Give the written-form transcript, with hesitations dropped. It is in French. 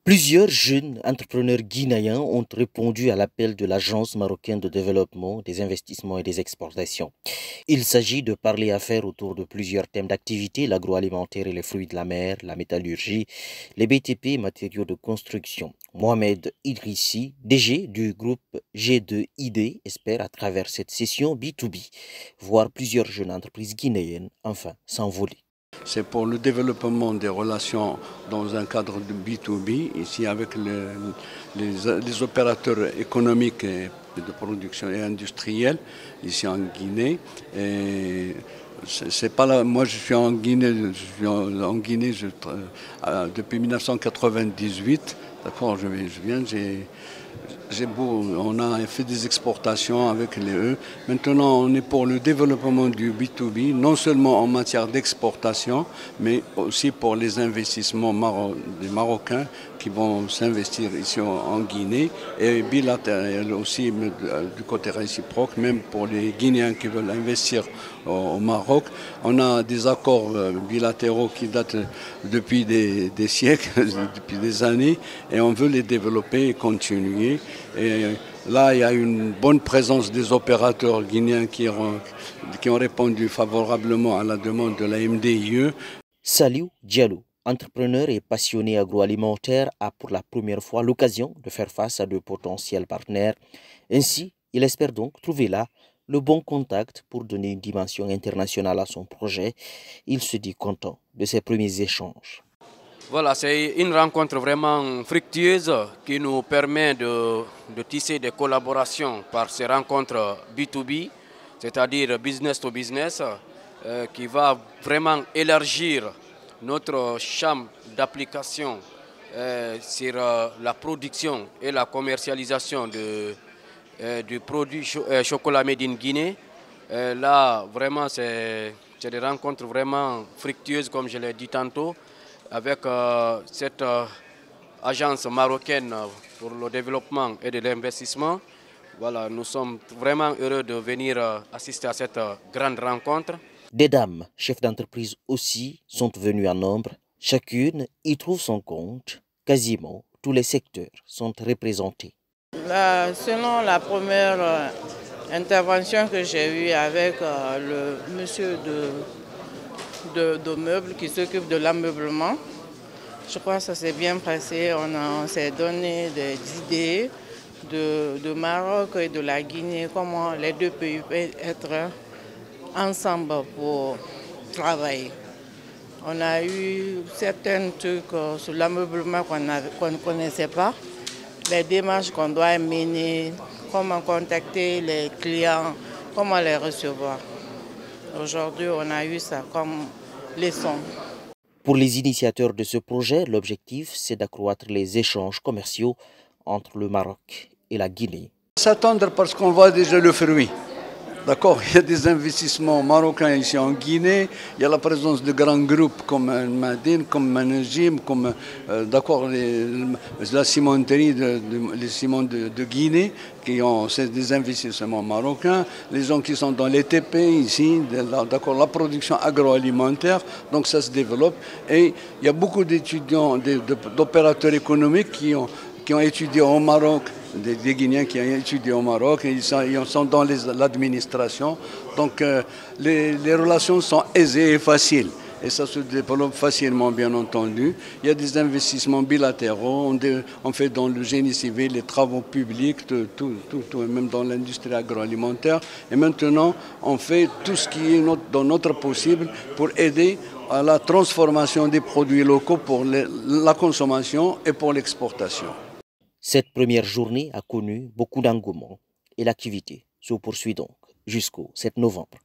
Plusieurs jeunes entrepreneurs guinéens ont répondu à l'appel de l'Agence marocaine de développement, des investissements et des exportations. Il s'agit de parler affaires autour de plusieurs thèmes d'activité, l'agroalimentaire et les fruits de la mer, la métallurgie, les BTP, matériaux de construction. Mohamed Idrissi, DG du groupe G2ID, espère à travers cette session B2B voir plusieurs jeunes entreprises guinéennes enfin s'envoler. C'est pour le développement des relations dans un cadre de B2B, ici avec les opérateurs économiques et de production et industriels, ici en Guinée. Et c'est pas là, moi je suis en Guinée, depuis 1998. D'accord, on a fait des exportations avec les E. Maintenant, on est pour le développement du B2B, non seulement en matière d'exportation, mais aussi pour les investissements des Marocains qui vont s'investir ici en Guinée et bilatéral aussi du côté réciproque, même pour les Guinéens qui veulent investir au Maroc. On a des accords bilatéraux qui datent depuis des siècles, depuis des années, et on veut les développer et continuer. Et là, il y a une bonne présence des opérateurs guinéens qui ont répondu favorablement à la demande de la MDIE. Saliou Diallo, entrepreneur et passionné agroalimentaire, a pour la première fois l'occasion de faire face à de potentiels partenaires. Ainsi, il espère donc trouver là le bon contact pour donner une dimension internationale à son projet. Il se dit content de ses premiers échanges. Voilà, c'est une rencontre vraiment fructueuse qui nous permet de tisser des collaborations par ces rencontres B2B, c'est-à-dire business to business, qui va vraiment élargir notre champ d'application sur la production et la commercialisation du produit chocolat made in Guinée. Là, vraiment, c'est des rencontres vraiment fructueuses, comme je l'ai dit tantôt, avec cette agence marocaine pour le développement et de l'investissement. Voilà, nous sommes vraiment heureux de venir assister à cette grande rencontre. Des dames, chefs d'entreprise aussi, sont venues en nombre. Chacune y trouve son compte. Quasiment tous les secteurs sont représentés. Là, selon la première intervention que j'ai eue avec le monsieur de meubles qui s'occupe de l'ameublement, je crois que ça s'est bien passé. On s'est donné des idées de Maroc et de la Guinée, comment les deux pays peuvent être ensemble pour travailler. On a eu certains trucs sur l'ameublement qu'on ne connaissait pas, les démarches qu'on doit mener, comment contacter les clients, comment les recevoir. Aujourd'hui, on a eu ça comme leçon. Pour les initiateurs de ce projet, l'objectif, c'est d'accroître les échanges commerciaux entre le Maroc et la Guinée. S'attendre parce qu'on voit déjà le fruit. D'accord, il y a des investissements marocains ici en Guinée, il y a la présence de grands groupes comme Madine, comme Managim, comme la cimenterie, les ciments de Guinée, c'est des investissements marocains, les gens qui sont dans les TP ici, d'accord, la production agroalimentaire, donc ça se développe. Et il y a beaucoup d'étudiants, d'opérateurs économiques qui ont étudié au Maroc, des Guinéens qui ont étudié au Maroc, et ils sont dans l'administration. Donc les relations sont aisées et faciles. Et ça se développe facilement, bien entendu. Il y a des investissements bilatéraux, on fait dans le génie civil, les travaux publics, tout, même dans l'industrie agroalimentaire. Et maintenant, on fait tout ce qui est dans notre possible pour aider à la transformation des produits locaux pour la consommation et pour l'exportation. Cette première journée a connu beaucoup d'engouement et l'activité se poursuit donc jusqu'au 7 novembre.